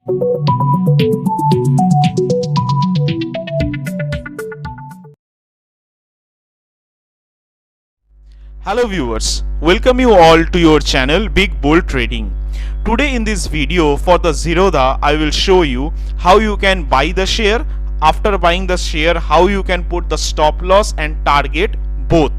Hello viewers, welcome you all to your channel Big Bull Trading. Today in this video for the Zerodha, I will show you how you can buy the share. After buying the share, how you can put the stop loss and target both,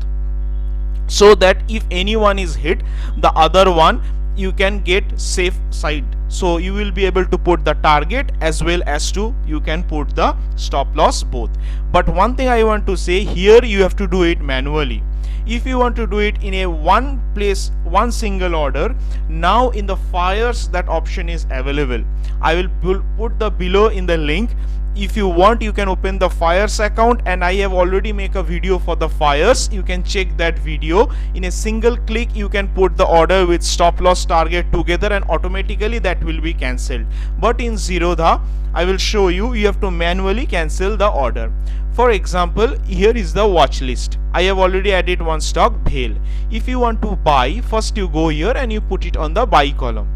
so that if anyone is hit, the other one you can get safe side. So you will be able to put the target as well as to you can put the stop loss both. But one thing I want to say here, you have to do it manually. If you want to do it in a one place, one single order, now in the fires that option is available. I will put the below in the link. If you want, you can open the fires account, and I have already make a video for the fires. You can check that video. In a single click you can put the order with stop loss target together, and automatically that will be cancelled. But in Zerodha, I will show you, you have to manually cancel the order. For example, here is the watch list. I have already added one stock, BHEL. If you want to buy, first you go here and you put it on the buy column.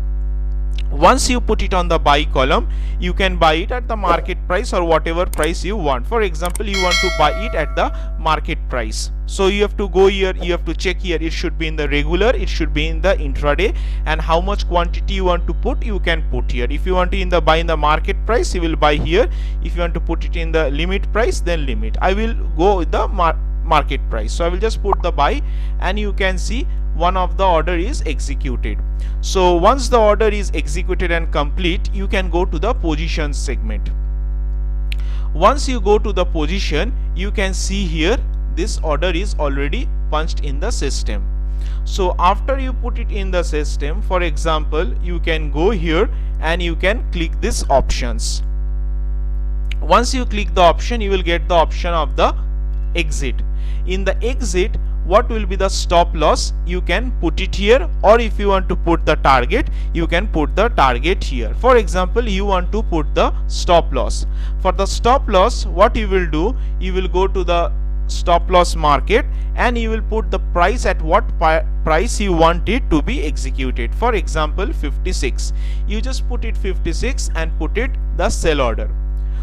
Once you put it on the buy column, you can buy it at the market price or whatever price you want. For example, you want to buy it at the market price. So you have to go here, you have to check here, it should be in the regular, it should be in the intraday, and how much quantity you want to put, you can put here. If you want to buy in the market price, you will buy here. If you want to put it in the limit price, then limit. I will go with the market price. So I will just put the buy, and you can see one of the order is executed. So once the order is executed and complete, you can go to the position segment. Once you go to the position, you can see here this order is already punched in the system. So after you put it in the system, for example, you can go here and you can click this options. Once you click the option, you will get the option of the exit. In the exit, what will be the stop loss, you can put it here, or if you want to put the target, you can put the target here. For example, you want to put the stop loss. For the stop loss, what you will do, you will go to the stop loss market and you will put the price at what price you want it to be executed. For example, 56. You just put it 56 and put it the sell order.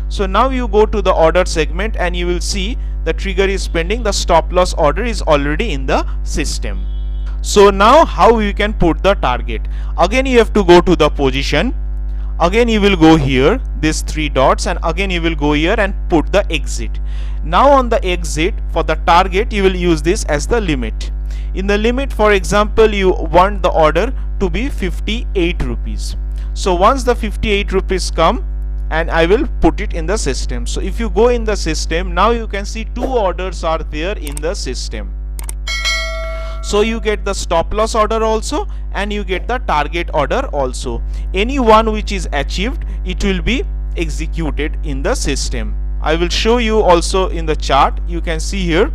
So now you go to the order segment and you will see the trigger is pending, the stop loss order is already in the system. So now how you can put the target? Again you have to go to the position. Again you will go here, these three dots, and again you will go here and put the exit. Now on the exit, for the target you will use this as the limit. In the limit, for example, you want the order to be 58 rupees. So once the 58 rupees come, and I will put it in the system. So if you go in the system, now you can see two orders are there in the system. So you get the stop loss order also, and you get the target order also. Any one which is achieved, it will be executed in the system. I will show you also in the chart. You can see here,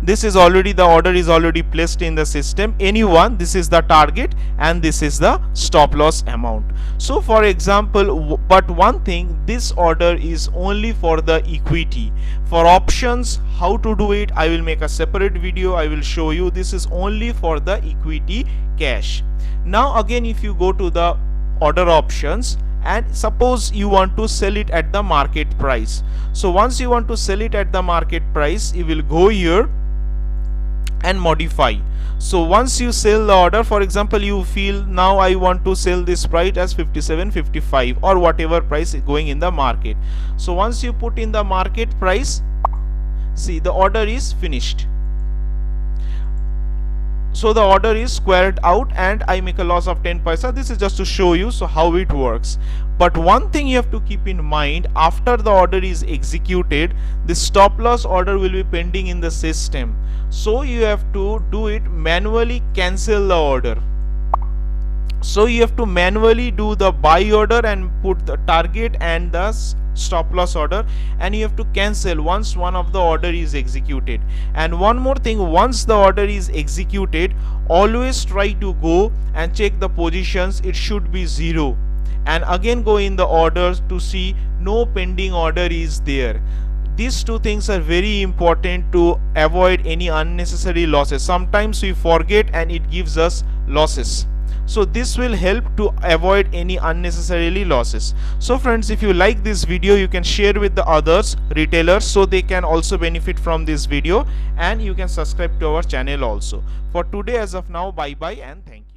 this is already, the order is already placed in the system. Any one, this is the target and this is the stop loss amount. So for example, but one thing, this order is only for the equity. For options, how to do it, I will make a separate video. I will show you. This is only for the equity cash. Now again, if you go to the order options, and suppose you want to sell it at the market price. So once you want to sell it at the market price, you will go here and modify. So once you sell the order, for example, you feel now I want to sell this price as 57.55 or whatever price is going in the market. So once you put in the market price, see the order is finished. So the order is squared out and I make a loss of 10 paisa. This is just to show you so how it works. But one thing you have to keep in mind, after the order is executed, the stop loss order will be pending in the system. So you have to do it manually, cancel the order. So you have to manually do the buy order and put the target and the stop loss order, and you have to cancel once one of the order is executed. And one more thing, once the order is executed, always try to go and check the positions. It should be 0, and again go in the orders to see no pending order is there. These two things are very important to avoid any unnecessary losses. Sometimes we forget and it gives us losses. So this will help to avoid any unnecessarily losses. So friends, if you like this video, you can share with the others retailers so they can also benefit from this video, and you can subscribe to our channel also. For today, as of now, bye bye and thank you.